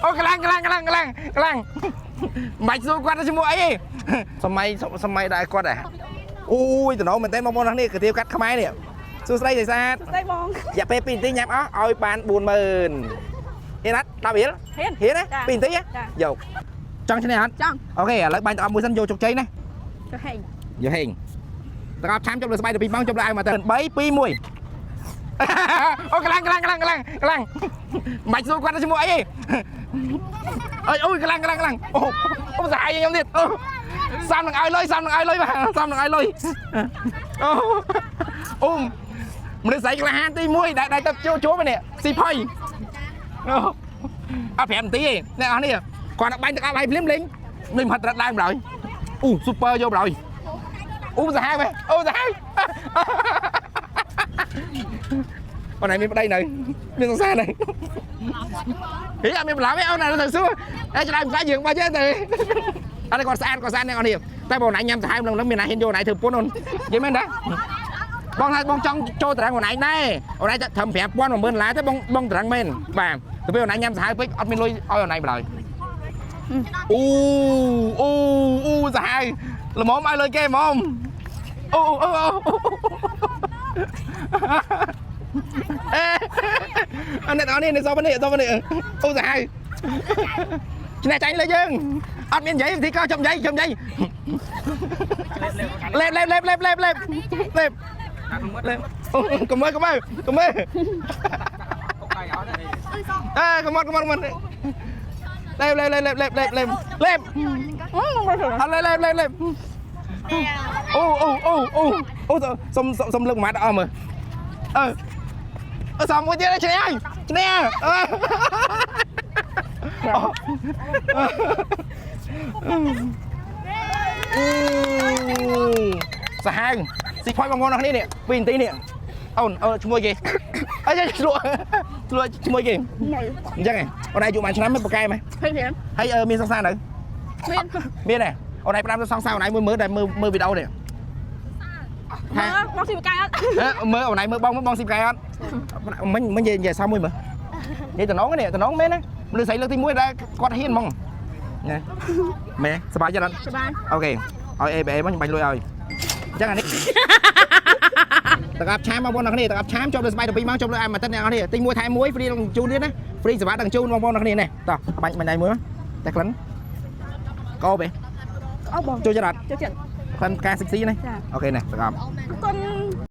អូកលាំងមិនសួរគាត់ទៅជាមួយអីសម័យដែរគាត់ដែរអូយតំណងមែនតើបងប្អូននេះកាទៀវកាត់ខ្មែរនេះសួស្ដីទេសាទសួស្ដីបងរយៈពេល2នាទីញ៉ាំអស់ឲ្យបាន 40000 ហ៊ានអត់10រៀលហ៊ានណា2នាទីយកចង់ឈ្នះអត់ចង់អូខេឥឡូវបាញ់ទៅអស់មួយសិនយកជោគជ័យណាយកហេងតើអត់ឆាំជប់លើស្បែកទៅ2ម៉ោងជប់លើអាវមកទៅ3 2 1អូកលាំងមិនសួរគាត់ទៅជាមួយអីអូយខ្លាំងអូសាហាយខ្ញុំទៀតសំនឹងឲ្យលុយបាទសំនឹងឲ្យលុយអូមនុស្សស្រីក្លាហានទី1ដែលទៅជួបនេះស៊ីផុយអត់5នាទីទេអ្នកអស់នេះគាត់បាញ់ទឹកអប់ឲ្យភ្លាមលេងមិនហត់ត្រាត់ដើមឡើយអូស៊ូពើយកឡើយអូសាហាយអូសាហាយអូនឯងមានប្តីនៅមានសង្សារនៅហីអត់មានបន្លំទេអូនទៅសួរតែឆ្លើយមិនស្អាតយើងបាច់ទេទៅអត់គាត់ស្អាតអ្នកនេះតែបងណៃញ៉ាំសាហាយនឹងមានណាហ៊ានយកណៃធ្វើពុនអូននិយាយមែនទេបងថាបងចង់ចូលតារាងអូនឯងដែរអូនឯងធ្វើ5000 10000ឡាយទេបងតារាងមែនបាទទៅពេលអូនឯងញ៉ាំសាហាយពេកអត់មានលុយឲ្យអូនឯងឡើយអូសាហាយល្មមឲ្យលុយគេហ្មងអូអ្នកនរនេះសបនេះអូសាហាយឆ្នេះចាញ់លើយើងអត់មាននិយាយវិធីក៏ចំនិយាយលេបកុំមើលកុំមើលកុំមើលលេបអូសុំលើកម៉ាត់អស់មើលសំមួយទៀតឈ្នះសាហាវស៊ីផុយបងប្អូនអរគ្នានេះ2នាទីនេះអូនឈ្មោះគេអីឆ្លក់ឈ្មោះគេអញ្ចឹងអូនឯងយកបានឆ្នាំមិនប្រកែមែនហើយមានសង្សារនៅមានទេអូនឯងផ្ដាំទៅសង្សារអូនឯងមើលតែមើលវីដេអូនេះបងស៊ីប្រកែអត់មើលអូនឯងមើលបងស៊ីប្រកែអត់មិននិយាយសាមួយមើលនិយាយតំណងមែនណាមនុស្សស្រីលើកទី1ដែលគាត់ហ៊ានហ្មងណាមែនសប្បាយចិត្តអត់សប្បាយអូខេឲ្យ ABA មកខ្ញុំបាញ់លុយឲ្យអញ្ចឹងអានេះតើកាប់ឆាមបងប្អូនអ្នកគ្នាតើកាប់ឆាមជប់លើស្បែក12ម៉ោងជប់លើអាម៉ាទិនអ្នកគ្នាទី1ថែម1ហ្វ្រីជូនទៀតណាហ្វ្រីសេវាដល់ជូនបងប្អូនអ្នកគ្នានេះតោះបាញ់ដៃមួយតែក្លិនកោបេអូបងចូលចិត្តអត់ចូលចិត្តក្លិនផ្កាស៊ីកស៊ីនេះអូខេនេះតើកាប់អរគុណ